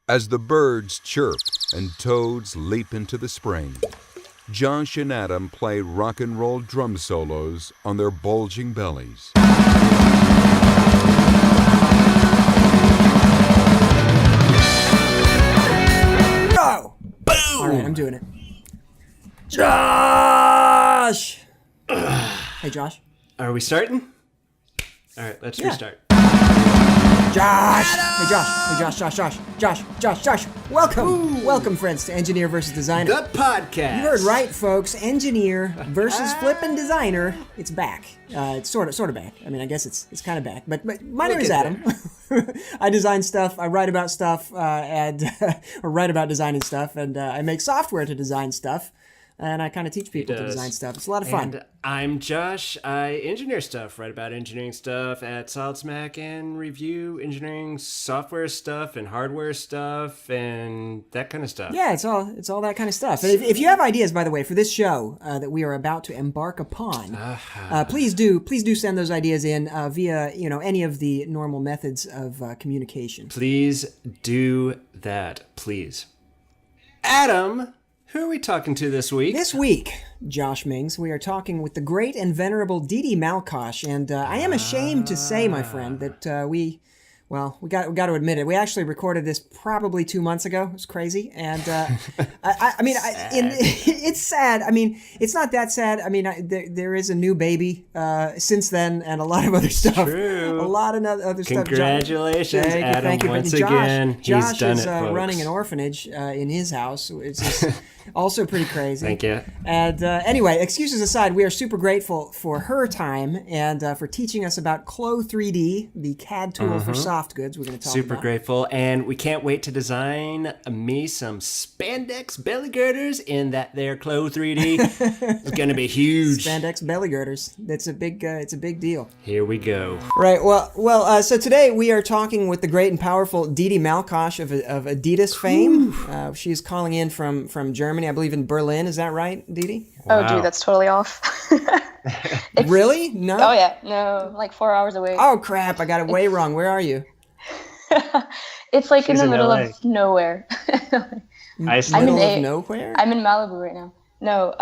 As the birds chirp and toads leap into the spring, Josh and Adam play rock and roll drum solos on their bulging bellies. Go! Boom! All right, I'm doing it. Josh! Hey, Josh. Are we starting? All right, let's restart. Josh! Hey, Josh. Welcome. Ooh. Welcome, friends, to Engineer vs. Designer. The podcast. You heard right, folks. Engineer versus Flippin' Designer. It's back. It's sort of back. I mean, I guess it's kind of back. But my name is Adam. I design stuff. I write about stuff, or write about designing stuff, and I make software to design stuff. And I kind of teach people to design stuff. It's a lot of fun. And I'm Josh. I engineer stuff, write about engineering stuff at SolidSmack, and review engineering software stuff and hardware stuff and that kind of stuff. Yeah, it's all that kind of stuff. And if you have ideas, by the way, for this show that we are about to embark upon, please do send those ideas in via any of the normal methods of communication. Please do that, please. Adam, who are we talking to this week? This week, Josh Mings, we are talking with the great and venerable Didi Malkosh, and I am ashamed to say, my friend, that we got to admit it. We actually recorded this probably 2 months ago. It was crazy, and it's sad. I mean, it's not that sad. I mean, there is a new baby since then, and a lot of other stuff. True. A lot of other stuff. Congratulations, Adam! Thank you. Once again, Josh he's done is it, folks. running an orphanage in his house. It's just also pretty crazy. Thank you. And anyway, excuses aside, we are super grateful for her time and for teaching us about CLO 3D, the CAD tool for soft goods. We're going to talk Super about. grateful, and we can't wait to design me some spandex belly girders in that there CLO 3D. It's going to be huge. Spandex belly girders. It's a big deal. Here we go. Right. Well. So today we are talking with the great and powerful Didi Malkosh of Adidas fame. She's calling in from Germany, I believe in Berlin. Is that right, Didi? Wow. Oh, dude, that's totally off. Really? No. Oh yeah, no, like 4 hours away. Oh crap! I got it way wrong. Where are you? It's like She's in the middle LA. of nowhere. Middle of nowhere? I'm in Malibu right now. No,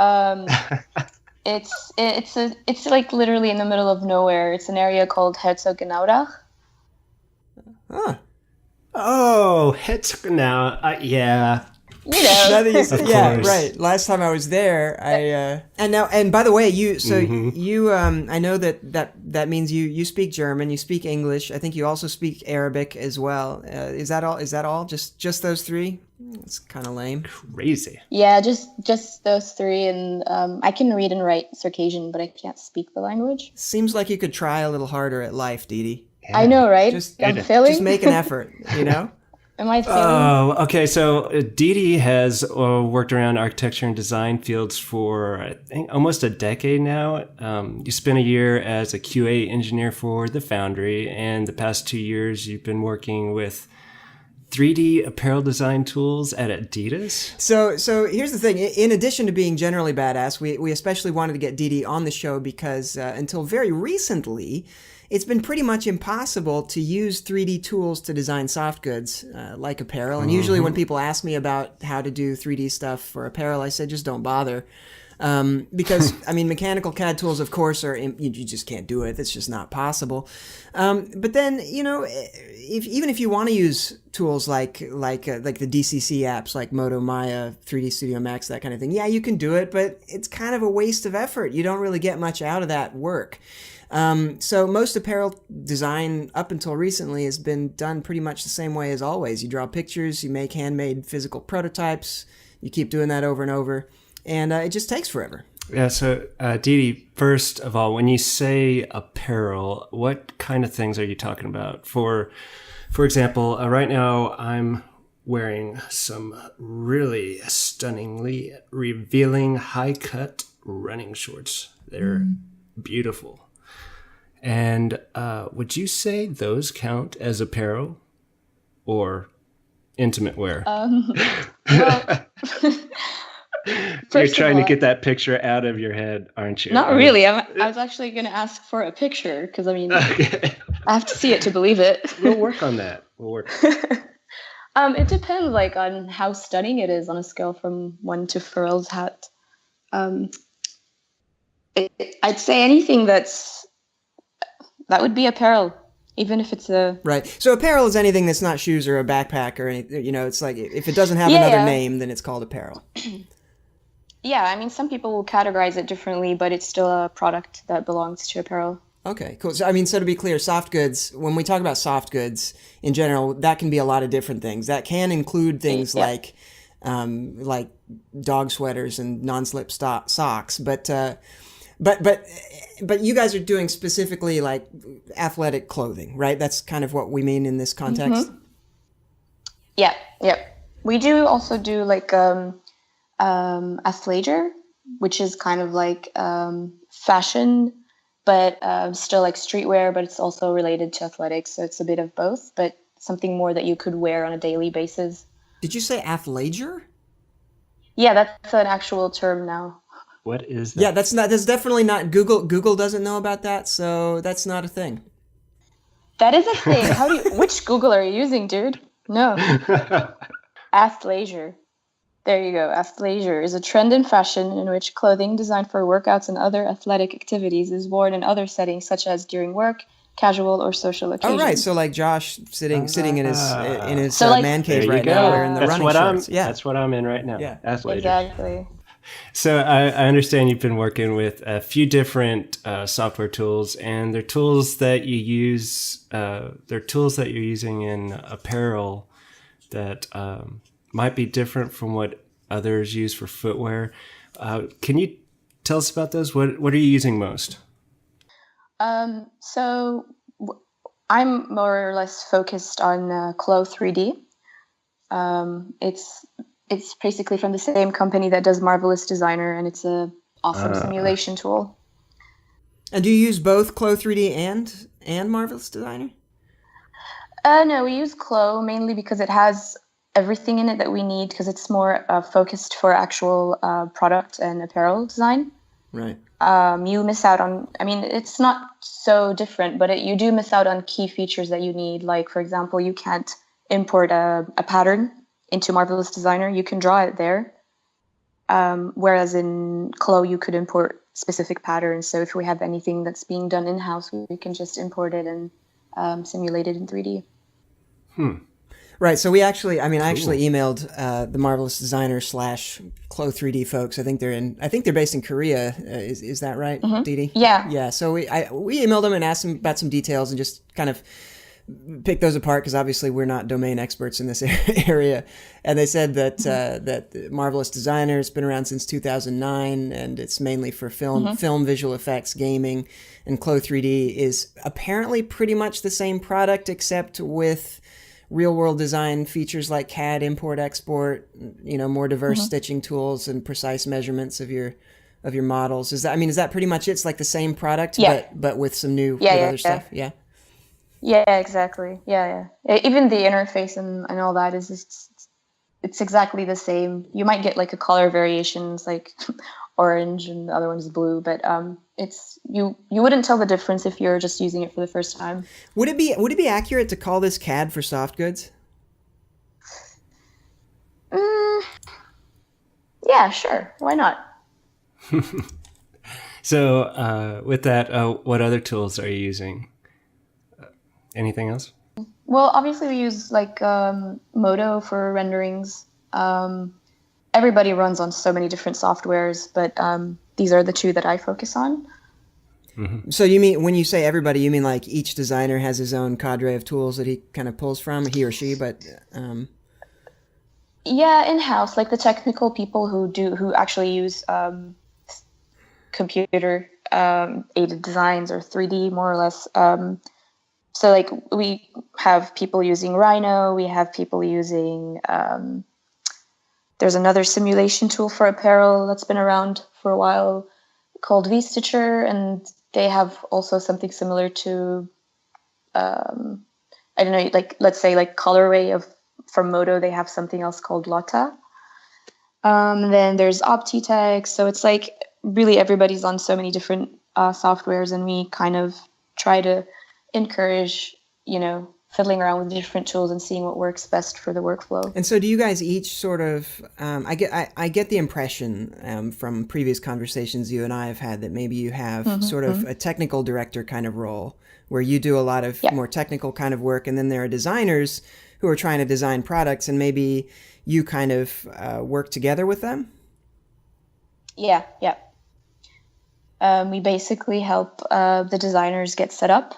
it's like literally in the middle of nowhere. It's an area called Herzogenaurach. Huh. Oh, it's now. Yeah. You know. Yeah, right. Last time I was there, and by the way, you I know that means you speak German, you speak English. I think you also speak Arabic as well. Is that all? Just those three? It's kind of lame. Crazy. Yeah, just those three, and I can read and write Circassian, but I can't speak the language. Seems like you could try a little harder at life, Didi. Yeah. I know, right? I'm failing. Just make an effort, you know? Am I failing? Oh, okay. So Didi has worked around architecture and design fields for, I think, almost a decade now. You spent a year as a QA engineer for the Foundry, and the past 2 years you've been working with 3D apparel design tools at Adidas. So here's the thing. In addition to being generally badass, we especially wanted to get Didi on the show because until very recently, it's been pretty much impossible to use 3D tools to design soft goods like apparel. And usually when people ask me about how to do 3D stuff for apparel, I say just don't bother. Because, I mean, mechanical CAD tools, of course, you just can't do it. That's just not possible. But then, even if you want to use tools like the DCC apps like Moto Maya, 3D Studio Max, that kind of thing, yeah, you can do it, but it's kind of a waste of effort. You don't really get much out of that work. So most apparel design up until recently has been done pretty much the same way as always. You draw pictures, you make handmade physical prototypes, you keep doing that over and over, and it just takes forever. Yeah, so Didi, first of all, when you say apparel, what kind of things are you talking about? For example, right now I'm wearing some really stunningly revealing high-cut running shorts. They're beautiful. And would you say those count as apparel or intimate wear? Well, You're trying to get that picture out of your head, aren't you? Not really. I was actually going to ask for a picture because, I mean, I have to see it to believe it. We'll work on that. It depends, like, on how stunning it is on a scale from 1 to Pharrell's hat. Um, I'd say anything that would be apparel, even if it's a... Right. So apparel is anything that's not shoes or a backpack or anything. You know, it's like if it doesn't have Yeah, another yeah. name, then it's called apparel. Yeah, I mean, some people will categorize it differently, but it's still a product that belongs to apparel. Okay, cool. So, I mean, so to be clear, soft goods, when we talk about soft goods in general, that can be a lot of different things. That can include things Yeah. like dog sweaters and non-slip socks, but you guys are doing specifically like athletic clothing, right? That's kind of what we mean in this context. Yeah, yeah. We do also do like athleisure, which is kind of like fashion, but still like streetwear, but it's also related to athletics. So it's a bit of both, but something more that you could wear on a daily basis. Did you say athleisure? Yeah, that's an actual term now. What is that? Yeah, that's definitely not Google. Google doesn't know about that, so that's not a thing. That is a thing. Which Google are you using, dude? No. Athleisure. There you go. Athleisure is a trend in fashion in which clothing designed for workouts and other athletic activities is worn in other settings, such as during work, casual, or social occasions. Oh, right. So like Josh sitting in his So, like- man There cave you right go. now wearing the That's running what shorts. That's what I'm in right now. Yeah. Athleisure. Exactly. So I understand you've been working with a few different software tools, and they're tools that you use. They're tools that you're using in apparel that might be different from what others use for footwear. Can you tell us about those? What are you using most? So I'm more or less focused on CLO 3D. It's basically from the same company that does EngineerVsDesigner, and it's a awesome simulation tool. And do you use both CLO 3D and Marvelous Designer? No, we use CLO mainly because it has everything in it that we need, because it's more focused for actual product and apparel design. Right. You miss out on, I mean, it's not so different, but you do miss out on key features that you need. Like, for example, you can't import a pattern into Marvelous Designer. You can draw it there. Whereas in CLO, you could import specific patterns. So if we have anything that's being done in-house, we can just import it and simulate it in 3D. Right. So I actually emailed the Marvelous Designer / CLO 3D folks. I think they're based in Korea. Is that right, Didi? Yeah. Yeah. So we emailed them and asked them about some details and just kind of pick those apart, because obviously we're not domain experts in this area. And they said that that Marvelous Designer has been around since 2009, and it's mainly for film visual effects, gaming, and CLO 3D is apparently pretty much the same product, except with real world design features like CAD import export, more diverse stitching tools and precise measurements of your models. Is that pretty much it? It's like the same product, Yeah. but with some new Yeah. stuff. Yeah. Yeah, exactly. Yeah. Even the interface and all that is just, it's exactly the same. You might get like a color variations, like orange and the other one's blue, but it's you wouldn't tell the difference if you're just using it for the first time. Would it be accurate to call this CAD for soft goods? Yeah, sure. Why not? So with that, what other tools are you using? Anything else? Well, obviously we use like Modo for renderings. Everybody runs on so many different softwares, but these are the two that I focus on. So you mean, when you say everybody, you mean like each designer has his own cadre of tools that he kind of pulls from, he or she, but Yeah, in-house, like the technical people who actually use computer aided designs or 3D more or less. So like we have people using Rhino, we have people using there's another simulation tool for apparel that's been around for a while called VStitcher, and they have also something similar to I don't know, like let's say like colorway from Modo, they have something else called Lotta. Then there's OptiText, so it's like really everybody's on so many different softwares, and we kind of try to encourage, fiddling around with different tools and seeing what works best for the workflow. And so do you guys each sort of, I get the impression from previous conversations you and I have had that maybe you have sort of a technical director kind of role where you do a lot of more technical kind of work, and then there are designers who are trying to design products, and maybe you kind of work together with them? Yeah. We basically help the designers get set up.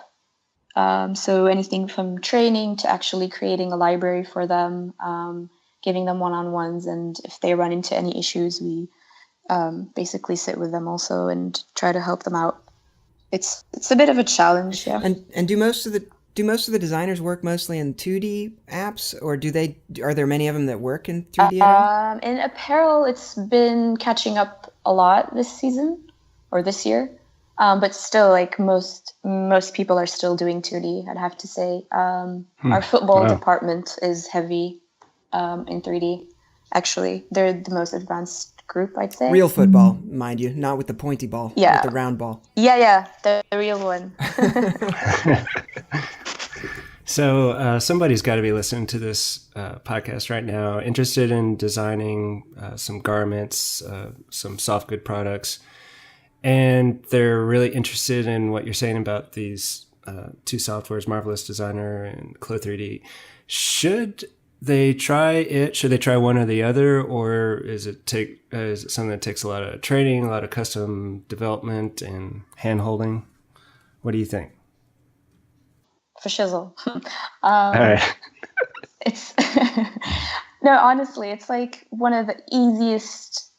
So anything from training to actually creating a library for them, giving them one-on-ones, and if they run into any issues, we basically sit with them also and try to help them out. It's a bit of a challenge, yeah. And do most of the designers work mostly in 2D apps, or are there many of them that work in 3D at all? In apparel, it's been catching up a lot this season or this year. But still, like most people are still doing 2D, I'd have to say. Our football department is heavy in 3D. Actually, they're the most advanced group, I'd say. Real football, mind you, not with the pointy ball, with the round ball. Yeah, the real one. So somebody's got to be listening to this podcast right now, interested in designing some garments, some soft good products. And they're really interested in what you're saying about these two softwares, Marvelous Designer and CLO 3D. Should they try it? Should they try one or the other, or is it something that takes a lot of training, a lot of custom development and hand holding? What do you think? For shizzle. All right. It's no, honestly, it's like one of the easiest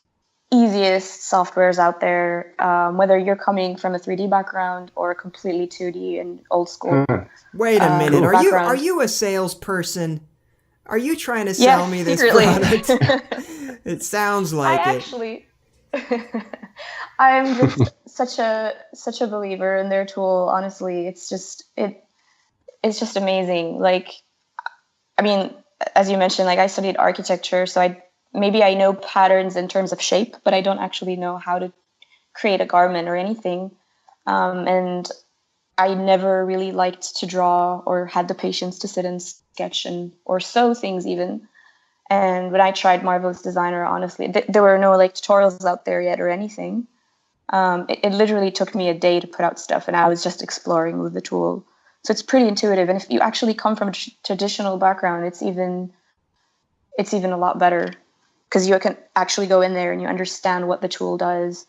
softwares out there, whether you're coming from a 3D background or a completely 2D and old school. Wait a minute, are you a salesperson? Are you trying to sell me this secretly. product? It sounds like it. Actually, I'm just such a believer in their tool. Honestly, it's just amazing. Like, I mean, as you mentioned, like I studied architecture, so I know patterns in terms of shape, but I don't actually know how to create a garment or anything. And I never really liked to draw or had the patience to sit and sketch or sew things even. And when I tried Marvelous Designer, honestly, there were no like tutorials out there yet or anything. It literally took me a day to put out stuff, and I was just exploring with the tool. So it's pretty intuitive. And if you actually come from a traditional background, it's even a lot better, because you can actually go in there and you understand what the tool does.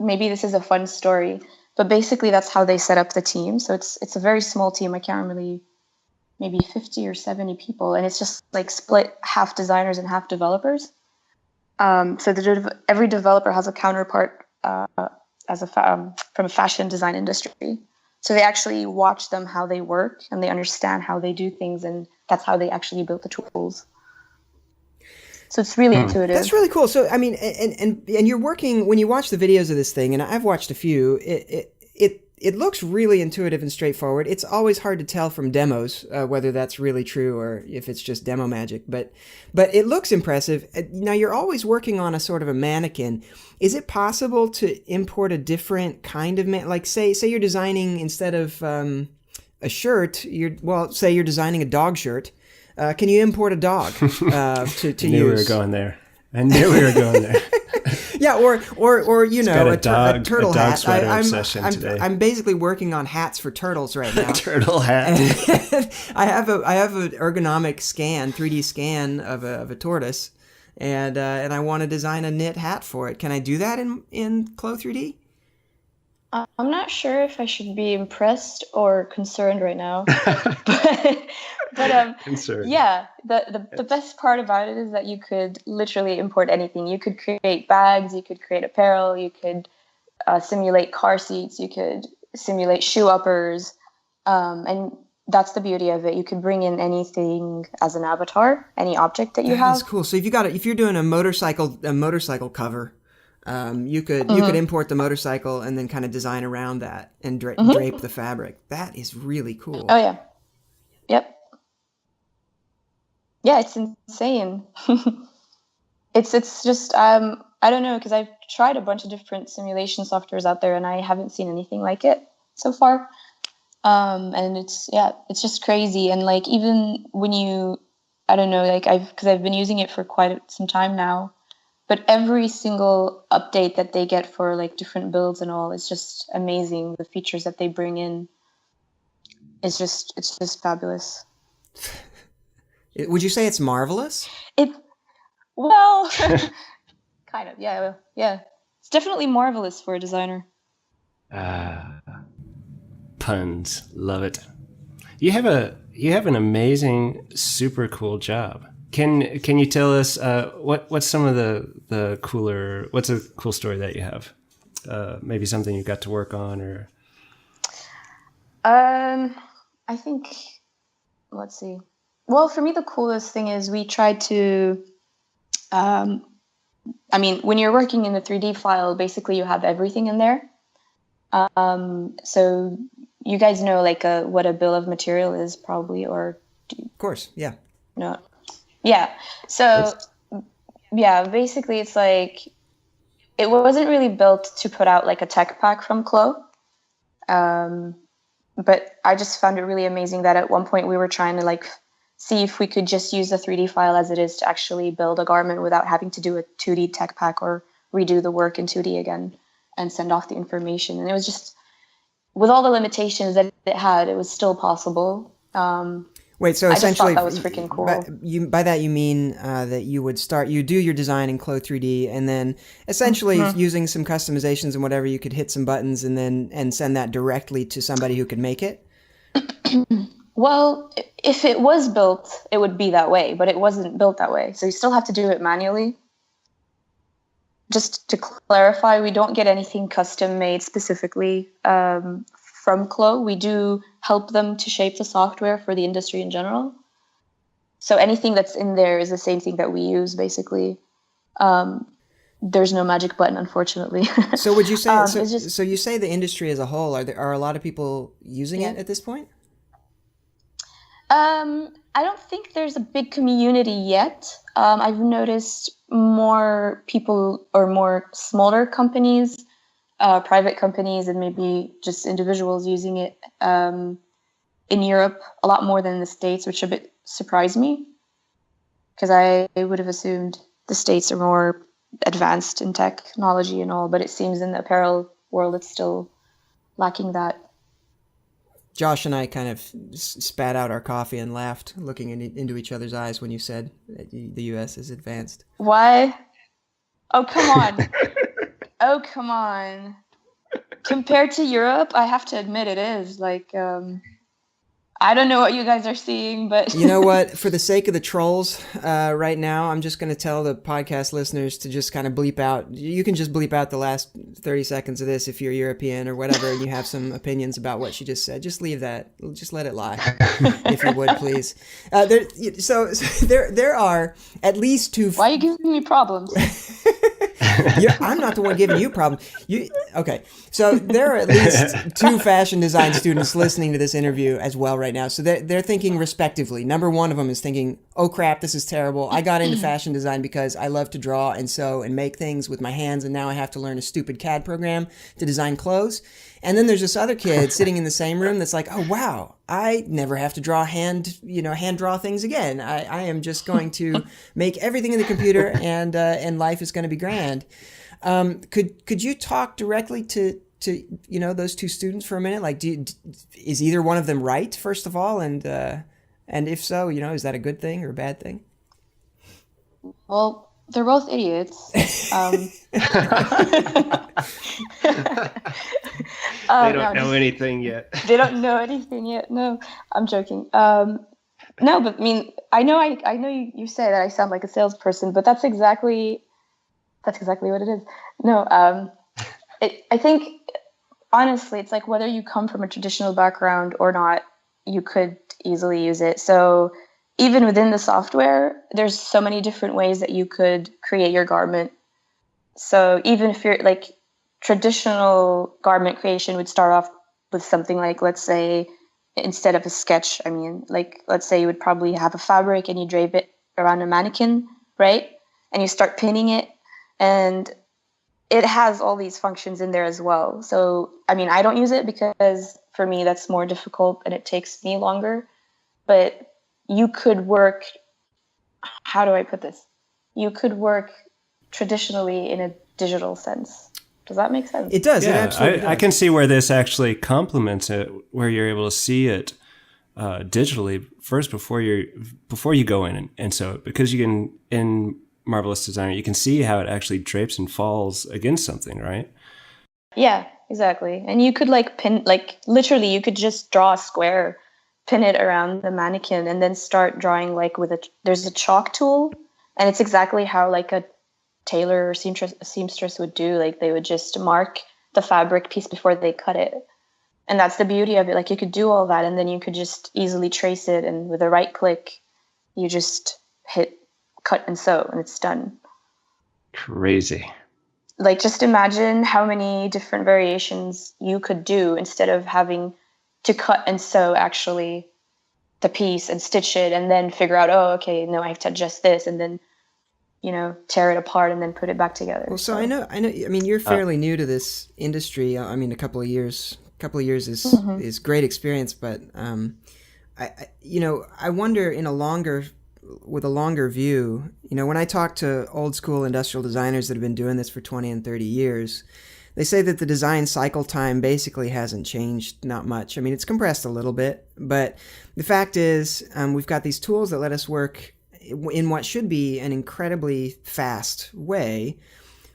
Maybe this is a fun story, but basically that's how they set up the team. So it's a very small team. I can't remember, maybe 50 or 70 people. And it's just like split half designers and half developers. So every developer has a counterpart from a fashion design industry. So they actually watch them, how they work, and they understand how they do things. And that's how they actually built the tools. So it's really intuitive. That's really cool. So, I mean, and you're working, when you watch the videos of this thing, and I've watched a few, it looks really intuitive and straightforward. It's always hard to tell from demos whether that's really true or if it's just demo magic, but it looks impressive. Now, you're always working on a sort of a mannequin. Is it possible to import a different kind of like say you're designing, instead of a shirt, say you're designing a dog shirt. Can you import a dog to use? I knew we were going there. Yeah, or you know, a turtle hat. I'm basically working on hats for turtles right now. Turtle hat. I have an ergonomic scan, 3D scan of a tortoise, and I want to design a knit hat for it. Can I do that in CLO 3D? I'm not sure if I should be impressed or concerned right now, but concerned. Yeah, the best part about it is that you could literally import anything. You could create bags, you could create apparel, you could simulate car seats, you could simulate shoe uppers, and that's the beauty of it. You could bring in anything as an avatar, any object that you have. That's cool. So if you're doing a motorcycle cover. You could import the motorcycle and then kind of design around that and drape the fabric. That is really cool. Oh yeah, yep, yeah, it's insane. It's just I don't know, because I've tried a bunch of different simulation softwares out there and I haven't seen anything like it so far. And it's just crazy. And like, even when I don't know, like because I've been using it for quite some time now, but every single update that they get for like different builds and all, it's just amazing. The features that they bring in, it's just fabulous. Would you say it's marvelous? Well, kind of, yeah. It's definitely marvelous for a designer. Puns, love it. You have an amazing, super cool job. Can you tell us what's some of the cooler? What's a cool story that you have? Maybe something you got to work on, or I think, let's see. Well, for me, the coolest thing is we tried to. I mean, when you're working in the 3D file, basically you have everything in there. So you guys know like what a bill of material is, probably, or of course, yeah. No. Yeah. So yeah, basically it's like it wasn't really built to put out like a tech pack from CLO. But I just found it really amazing that at one point we were trying to like see if we could just use the 3D file as it is to actually build a garment without having to do a 2D tech pack or redo the work in 2D again and send off the information. And it was just, with all the limitations that it had, it was still possible. Wait, so I essentially, just thought that was freaking cool. By that you mean that you do your design in CLO 3D, and then essentially using some customizations and whatever, you could hit some buttons and send that directly to somebody who could make it? Well, if it was built, it would be that way, but it wasn't built that way. So you still have to do it manually. Just to clarify, we don't get anything custom made specifically from CLO. We do help them to shape the software for the industry in general. So anything that's in there is the same thing that we use, basically. There's no magic button, unfortunately. So would you say, so you say the industry as a whole, are a lot of people using it at this point? I don't think there's a big community yet. I've noticed more people or more smaller companies, private companies, and maybe just individuals using it in Europe a lot more than in the States, which a bit surprised me because I would have assumed the States are more advanced in technology and all, but it seems in the apparel world it's still lacking that. Josh and I kind of spat out our coffee and laughed, looking into each other's eyes when you said that the U.S. is advanced. Why? Oh, come on. Oh, come on. Compared to Europe, I have to admit it is. Like, I don't know what you guys are seeing, but... You know what? For the sake of the trolls right now, I'm just going to tell the podcast listeners to just kind of bleep out. You can just bleep out the last 30 seconds of this if you're European or whatever and you have some opinions about what she just said. Just leave that. Just let it lie, if you would, please. There are at least two... Why are you giving me problems? I'm not the one giving you problems. Okay, so there are at least two fashion design students listening to this interview as well right now. So they're thinking respectively. Number one of them is thinking, oh crap, this is terrible. I got into fashion design because I love to draw and sew and make things with my hands, and now I have to learn a stupid CAD program to design clothes. And then there's this other kid sitting in the same room that's like, oh wow, I never have to hand draw things again. I am just going to make everything in the computer, and life is going to be grand. Could you talk directly to those two students for a minute? Like, is either one of them right, first of all, and if so, is that a good thing or a bad thing? Well, they're both idiots. They don't know anything yet. They don't know anything yet. No, I'm joking. No, but I mean, I know you say that I sound like a salesperson, but that's exactly what it is. No, I think honestly, it's like whether you come from a traditional background or not, you could easily use it. So even within the software, there's so many different ways that you could create your garment. So even if you're like traditional garment creation would start off with something like, let's say, instead of a sketch, let's say you would probably have a fabric and you drape it around a mannequin, right? And you start pinning it, and it has all these functions in there as well. So, I don't use it because for me, that's more difficult and it takes me longer. But you could work, how do I put this? You could work traditionally in a digital sense. Does that make sense? It does. It Yeah, absolutely does. I can see where this actually complements it, where you're able to see it digitally first before you go in and sew it, because you can, in Marvelous Designer, you can see how it actually drapes and falls against something, right? Yeah, exactly. And you could like pin, like literally you could just draw a square, pin it around the mannequin, and then start drawing like there's a chalk tool, and it's exactly how like a tailor or seamstress would do. Like they would just mark the fabric piece before they cut it. And that's the beauty of it. Like you could do all that and then you could just easily trace it. And with a right click, you just hit cut and sew and it's done. Crazy. Like just imagine how many different variations you could do instead of having to cut and sew actually the piece and stitch it and then figure out, oh, okay, no, I have to adjust this and then, tear it apart and then put it back together. Well, so I know. I mean, you're fairly new to this industry. I mean, a couple of years is great experience, but I wonder with a longer view. When I talk to old school industrial designers that have been doing this for 20 and 30 years, they say that the design cycle time basically hasn't changed not much. I mean, it's compressed a little bit, but the fact is, we've got these tools that let us work in what should be an incredibly fast way,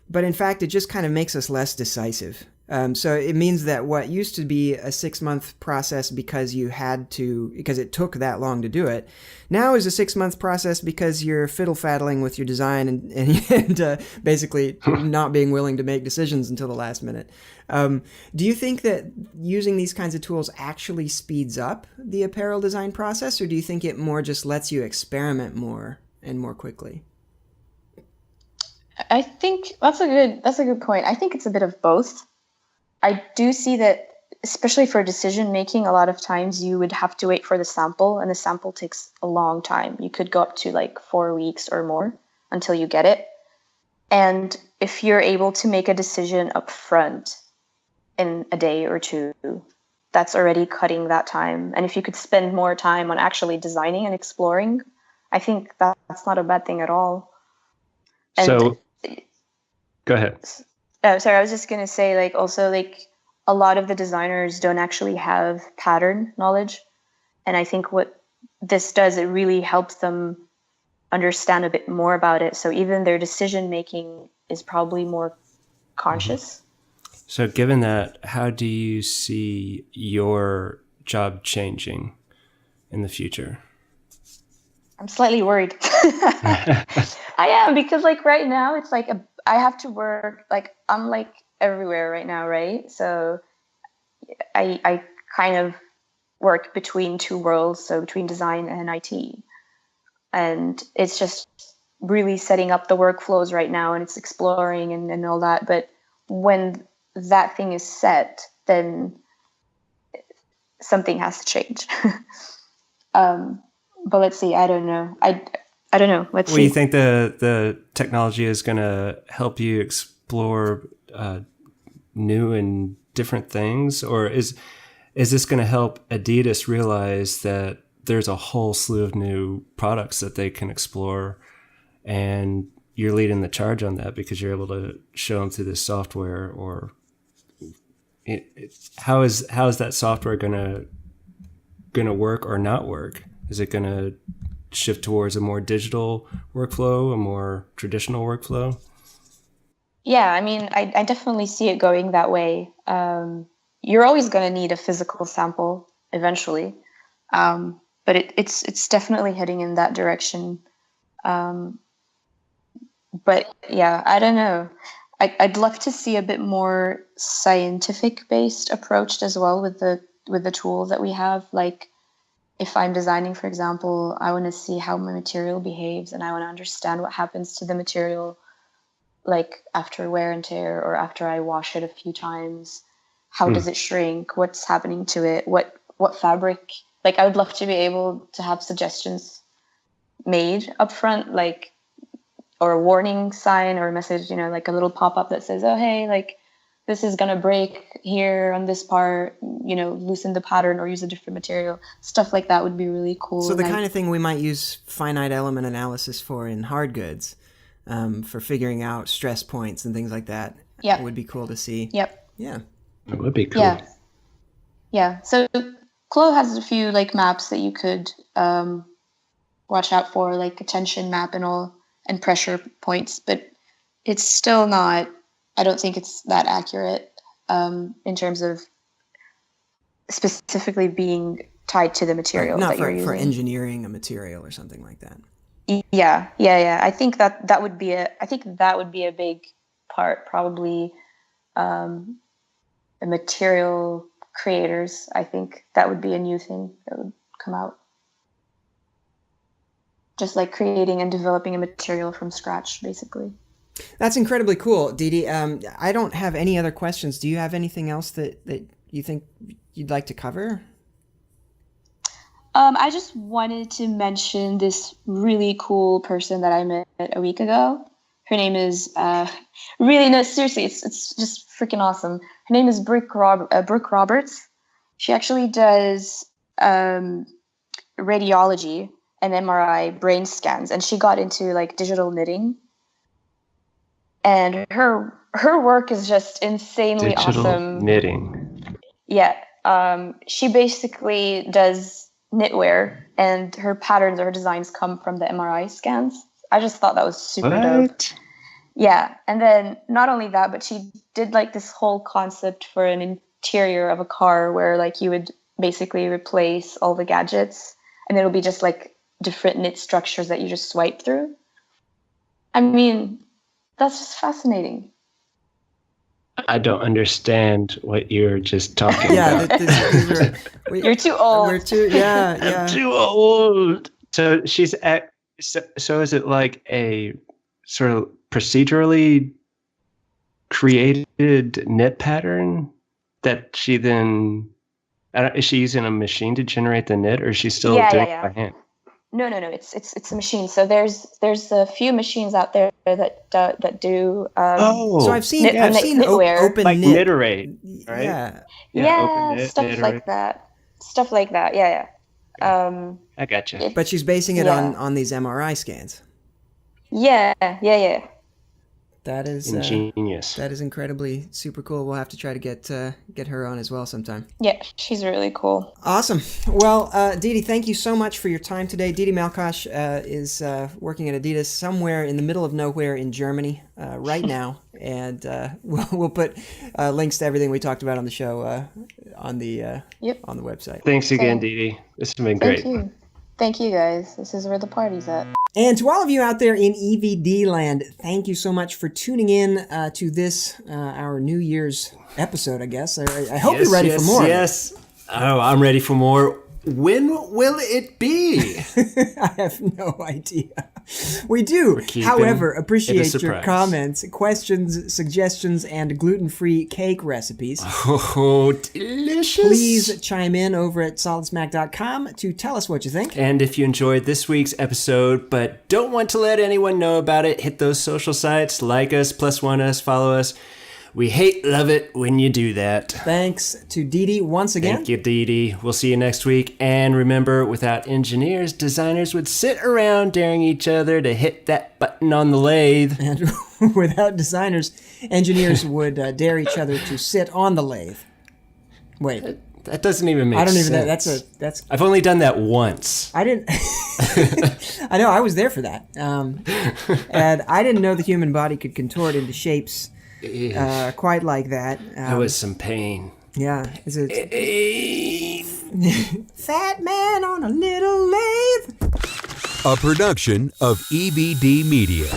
but in fact, it just kind of makes us less decisive. So it means that what used to be a 6-month process because it took that long to do it, now is a 6-month process because you're fiddle-faddling with your design and basically not being willing to make decisions until the last minute. Do you think that using these kinds of tools actually speeds up the apparel design process, or do you think it more just lets you experiment more and more quickly? I think that's a good point. I think it's a bit of both. I do see that, especially for decision making, a lot of times you would have to wait for the sample, and the sample takes a long time. You could go up to like 4 weeks or more until you get it. And if you're able to make a decision up front in a day or two, that's already cutting that time. And if you could spend more time on actually designing and exploring, I think that's not a bad thing at all. And so, go ahead. Sorry, I was just going to say, like, also, like, a lot of the designers don't actually have pattern knowledge. And I think what this does, it really helps them understand a bit more about it. So even their decision making is probably more conscious. So given that, how do you see your job changing in the future? I'm slightly worried. I am, because like right now it's like I have to work, like I'm like everywhere right now, right? So I kind of work between two worlds, so between design and IT. And it's just really setting up the workflows right now, and it's exploring and all that. But when that thing is set, then something has to change. But let's see. I don't know. I don't know. Let's see. Do you think the technology is going to help you explore new and different things, or is this going to help Adidas realize that there's a whole slew of new products that they can explore, and you're leading the charge on that because you're able to show them through this software? Or how is that software going to work or not work? Is it going to shift towards a more digital workflow, a more traditional workflow? Yeah, I mean, I definitely see it going that way. You're always going to need a physical sample eventually, but it's definitely heading in that direction. But yeah, I don't know. I'd love to see a bit more scientific-based approach as well with the tools that we have. Like, if I'm designing, for example, I want to see how my material behaves, and I want to understand what happens to the material, like after wear and tear or after I wash it a few times. How does it shrink? What's happening to it? What fabric? Like, I would love to be able to have suggestions made up front, or a warning sign or a message, like a little pop-up that says, oh, hey, like, this is going to break here on this part, loosen the pattern or use a different material. Stuff like that would be really cool. So the kind of thing we might use finite element analysis for in hard goods, for figuring out stress points and things like that. Yeah. Would be cool to see. Yep. Yeah. It would be cool. Yeah. Yeah. So CLO has a few like maps that you could watch out for, like a tension map and pressure points, but it's still not, I don't think it's that accurate in terms of specifically being tied to the material Not that you're for using. engineering a material or something like that. Yeah. I think that would be a big part, probably the material creators. I think that would be a new thing that would come out. Just like creating and developing a material from scratch, basically. That's incredibly cool, Didi. I don't have any other questions. Do you have anything else that you think you'd like to cover? I just wanted to mention this really cool person that I met a week ago. Her name is seriously, it's just freaking awesome. Her name is Brooke Roberts. She actually does radiology and MRI brain scans, and she got into like digital knitting. And her work is just insanely awesome. Knitting. Yeah. She basically does knitwear, and her patterns or her designs come from the MRI scans. I just thought that was super dope. Yeah. And then not only that, but she did like this whole concept for an interior of a car where like you would basically replace all the gadgets, and it'll be just like different knit structures that you just swipe through. I mean, that's just fascinating. I don't understand what you're just talking about. You're too old. We're too, yeah. I'm too old. So so is it like a sort of procedurally created knit pattern that she then, is she using a machine to generate the knit, or is she still doing it by hand? No. It's a machine. So there's a few machines out there that do. So I've seen knitwear, open like knit. Kniterate, right? Yeah, open knit, stuff Kniterate. like that. Stuff like that. Yeah. I gotcha. But she's basing it on these MRI scans. Yeah. That is ingenious. That is incredibly super cool. We'll have to try to get her on as well sometime. Yeah, she's really cool. Awesome. Well, Didi, thank you so much for your time today. Didi Malkosh is working at Adidas somewhere in the middle of nowhere in Germany right now, and we'll put links to everything we talked about on the show on the website. Thanks again, Didi. This has been great. Thank you, guys. This is where the party's at. And to all of you out there in EVD land, thank you so much for tuning in to this, our New Year's episode, I guess. I hope you're ready for more. Yes. Oh, I'm ready for more. When will it be? I have no idea. We do, however, appreciate your comments, questions, suggestions, and gluten-free cake recipes. Oh, delicious. Please chime in over at SolidSmack.com to tell us what you think. And if you enjoyed this week's episode but don't want to let anyone know about it, hit those social sites, like us, +1 us, follow us. We love it when you do that. Thanks to Didi once again. Thank you, Didi. We'll see you next week. And remember, without engineers, designers would sit around daring each other to hit that button on the lathe. And without designers, engineers would dare each other to sit on the lathe. Wait. That doesn't even make sense. I don't even. That's. I've only done that once. I didn't. I know. I was there for that. And I didn't know the human body could contort into shapes quite like that. That was some pain. Yeah. Fat man on a little lathe. A production of EVD Media.